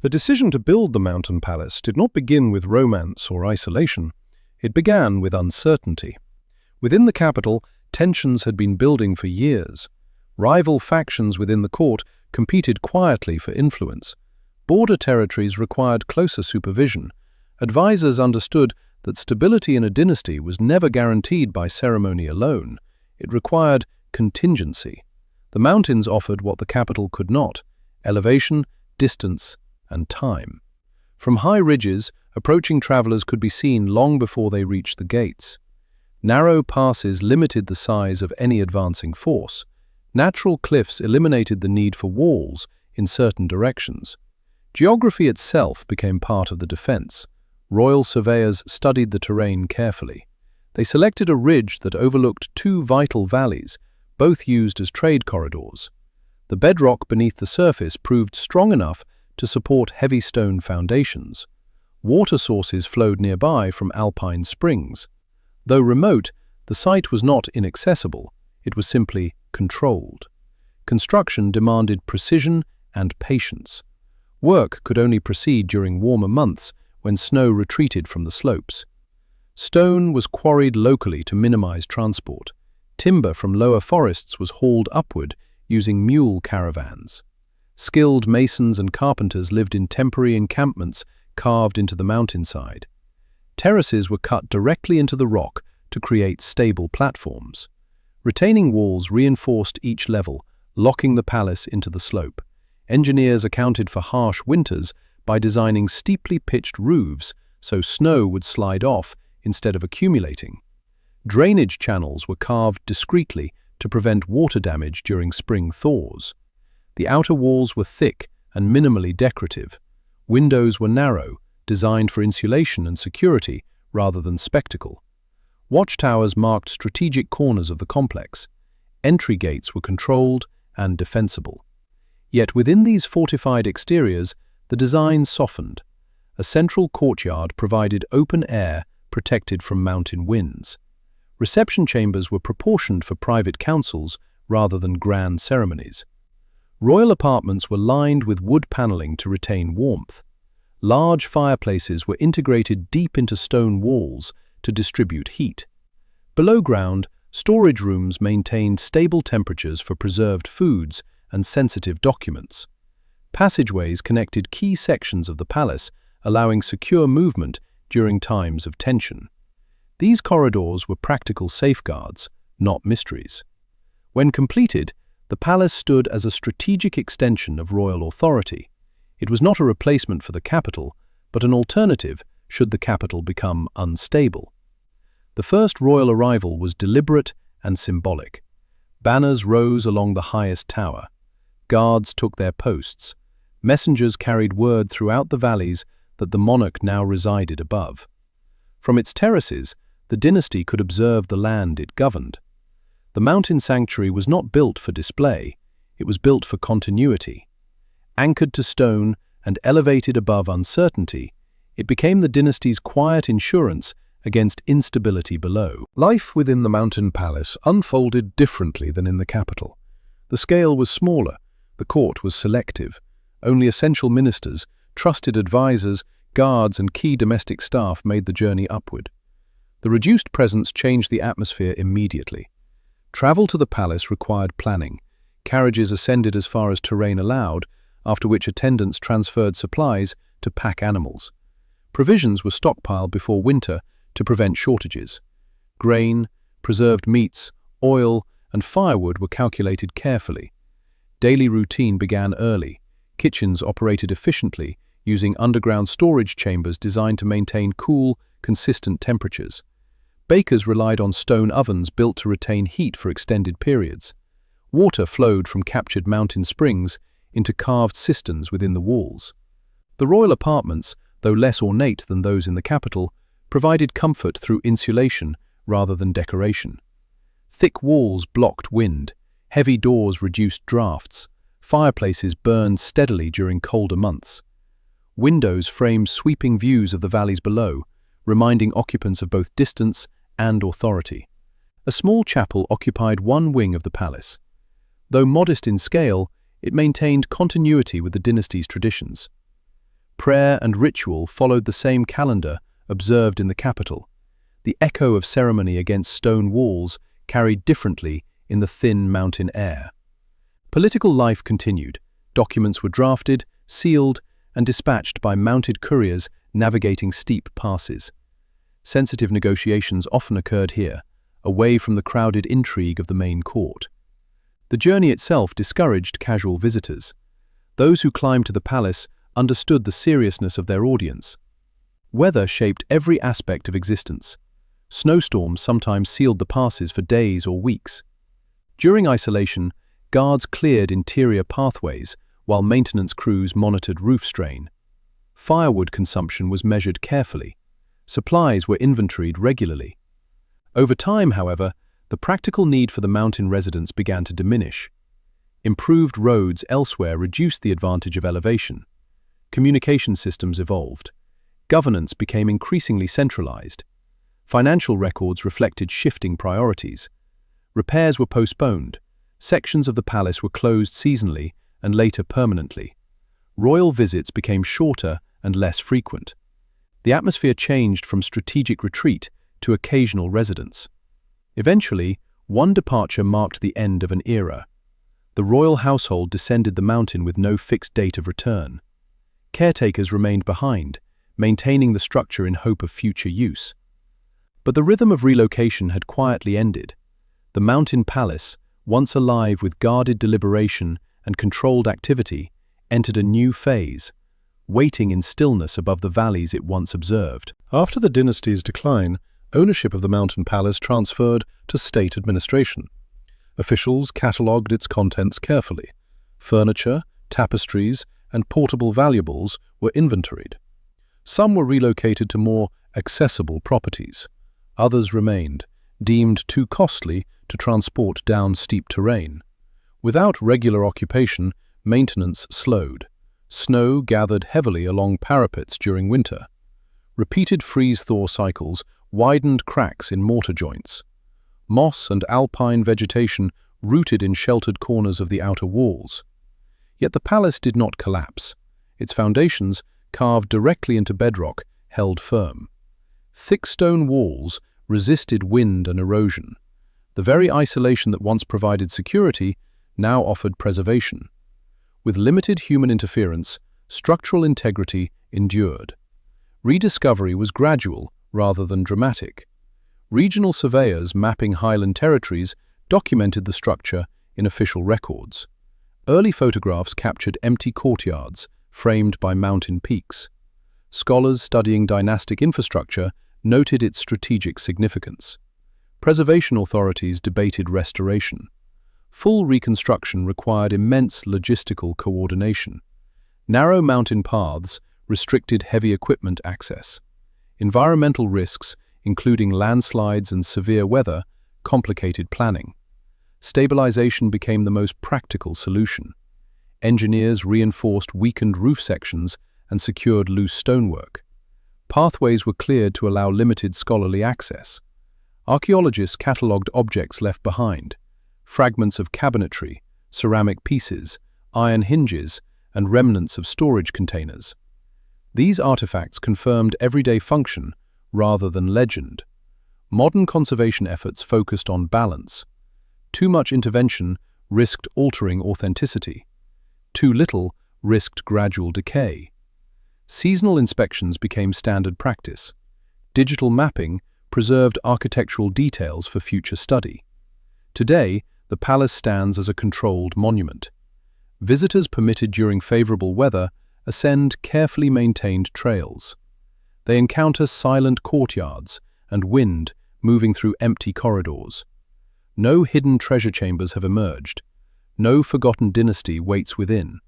The decision to build the mountain palace did not begin with romance or isolation. It began with uncertainty. Within the capital, tensions had been building for years. Rival factions within the court competed quietly for influence. Border territories required closer supervision. Advisors understood that stability in a dynasty was never guaranteed by ceremony alone. It required contingency. The mountains offered what the capital could not: elevation, distance, and time. From high ridges, approaching travelers could be seen long before they reached the gates. Narrow passes limited the size of any advancing force. Natural cliffs eliminated the need for walls in certain directions. Geography itself became part of the defense. Royal surveyors studied the terrain carefully. They selected a ridge that overlooked two vital valleys, both used as trade corridors. The bedrock beneath the surface proved strong enough to support heavy stone foundations. Water sources flowed nearby from alpine springs. Though remote, the site was not inaccessible, it was simply controlled. Construction demanded precision and patience. Work could only proceed during warmer months when snow retreated from the slopes. Stone was quarried locally to minimize transport. Timber from lower forests was hauled upward using mule caravans. Skilled masons and carpenters lived in temporary encampments carved into the mountainside. Terraces were cut directly into the rock to create stable platforms. Retaining walls reinforced each level, locking the palace into the slope. Engineers accounted for harsh winters by designing steeply pitched roofs so snow would slide off instead of accumulating. Drainage channels were carved discreetly to prevent water damage during spring thaws. The outer walls were thick and minimally decorative. Windows were narrow, designed for insulation and security rather than spectacle. Watchtowers marked strategic corners of the complex. Entry gates were controlled and defensible. Yet within these fortified exteriors, the design softened. A central courtyard provided open air protected from mountain winds. Reception chambers were proportioned for private councils rather than grand ceremonies. Royal apartments were lined with wood paneling to retain warmth. Large fireplaces were integrated deep into stone walls to distribute heat. Below ground, storage rooms maintained stable temperatures for preserved foods and sensitive documents. Passageways connected key sections of the palace, allowing secure movement during times of tension. These corridors were practical safeguards, not mysteries. When completed, the palace stood as a strategic extension of royal authority. It was not a replacement for the capital, but an alternative should the capital become unstable. The first royal arrival was deliberate and symbolic. Banners rose along the highest tower. Guards took their posts. Messengers carried word throughout the valleys that the monarch now resided above. From its terraces, the dynasty could observe the land it governed. The mountain sanctuary was not built for display, it was built for continuity. Anchored to stone and elevated above uncertainty, it became the dynasty's quiet insurance against instability below. Life within the mountain palace unfolded differently than in the capital. The scale was smaller, the court was selective. Only essential ministers, trusted advisors, guards and key domestic staff made the journey upward. The reduced presence changed the atmosphere immediately. Travel to the palace required planning. Carriages ascended as far as terrain allowed, after which attendants transferred supplies to pack animals. Provisions were stockpiled before winter to prevent shortages. Grain, preserved meats, oil, and firewood were calculated carefully. Daily routine began early. Kitchens operated efficiently, using underground storage chambers designed to maintain cool, consistent temperatures. Bakers relied on stone ovens built to retain heat for extended periods. Water flowed from captured mountain springs into carved cisterns within the walls. The royal apartments, though less ornate than those in the capital, provided comfort through insulation rather than decoration. Thick walls blocked wind, heavy doors reduced drafts, fireplaces burned steadily during colder months. Windows framed sweeping views of the valleys below, reminding occupants of both distance and authority. A small chapel occupied one wing of the palace. Though modest in scale, it maintained continuity with the dynasty's traditions. Prayer and ritual followed the same calendar observed in the capital. The echo of ceremony against stone walls carried differently in the thin mountain air. Political life continued. Documents were drafted, sealed, and dispatched by mounted couriers navigating steep passes. Sensitive negotiations often occurred here, away from the crowded intrigue of the main court. The journey itself discouraged casual visitors. Those who climbed to the palace understood the seriousness of their audience. Weather shaped every aspect of existence. Snowstorms sometimes sealed the passes for days or weeks. During isolation, guards cleared interior pathways while maintenance crews monitored roof strain. Firewood consumption was measured carefully. Supplies were inventoried regularly. Over time, however, the practical need for the mountain residents began to diminish. Improved roads elsewhere reduced the advantage of elevation. Communication systems evolved. Governance became increasingly centralized. Financial records reflected shifting priorities. Repairs were postponed. Sections of the palace were closed seasonally and later permanently. Royal visits became shorter and less frequent. The atmosphere changed from strategic retreat to occasional residence. Eventually, one departure marked the end of an era. The royal household descended the mountain with no fixed date of return. Caretakers remained behind, maintaining the structure in hope of future use. But the rhythm of relocation had quietly ended. The mountain palace, once alive with guarded deliberation and controlled activity, entered a new phase, waiting in stillness above the valleys it once observed. After the dynasty's decline, ownership of the mountain palace transferred to state administration. Officials catalogued its contents carefully. Furniture, tapestries, and portable valuables were inventoried. Some were relocated to more accessible properties. Others remained, deemed too costly to transport down steep terrain. Without regular occupation, maintenance slowed. Snow gathered heavily along parapets during winter. Repeated freeze-thaw cycles widened cracks in mortar joints. Moss and alpine vegetation rooted in sheltered corners of the outer walls. Yet the palace did not collapse. Its foundations, carved directly into bedrock, held firm. Thick stone walls resisted wind and erosion. The very isolation that once provided security now offered preservation. With limited human interference, structural integrity endured. Rediscovery was gradual rather than dramatic. Regional surveyors mapping highland territories documented the structure in official records. Early photographs captured empty courtyards framed by mountain peaks. Scholars studying dynastic infrastructure noted its strategic significance. Preservation authorities debated restoration. Full reconstruction required immense logistical coordination. Narrow mountain paths restricted heavy equipment access. Environmental risks, including landslides and severe weather, complicated planning. Stabilization became the most practical solution. Engineers reinforced weakened roof sections and secured loose stonework. Pathways were cleared to allow limited scholarly access. Archaeologists catalogued objects left behind: fragments of cabinetry, ceramic pieces, iron hinges, and remnants of storage containers. These artifacts confirmed everyday function rather than legend. Modern conservation efforts focused on balance. Too much intervention risked altering authenticity. Too little risked gradual decay. Seasonal inspections became standard practice. Digital mapping preserved architectural details for future study. Today, the palace stands as a controlled monument. Visitors permitted during favorable weather ascend carefully maintained trails. They encounter silent courtyards and wind moving through empty corridors. No hidden treasure chambers have emerged. No forgotten dynasty waits within.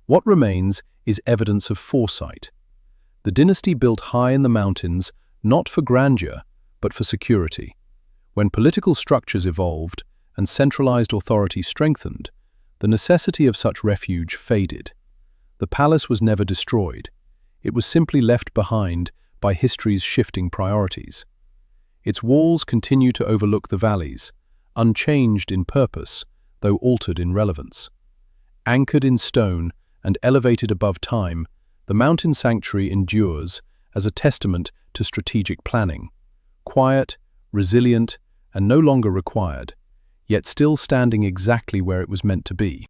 What remains is evidence of foresight. The dynasty built high in the mountains, not for grandeur, but for security. When political structures evolved and centralized authority strengthened, the necessity of such refuge faded. The palace was never destroyed. It was simply left behind by history's shifting priorities. Its walls continue to overlook the valleys, unchanged in purpose, though altered in relevance. Anchored in stone and elevated above time, the mountain sanctuary endures as a testament to strategic planning. Quiet, resilient, and no longer required, yet still standing exactly where it was meant to be.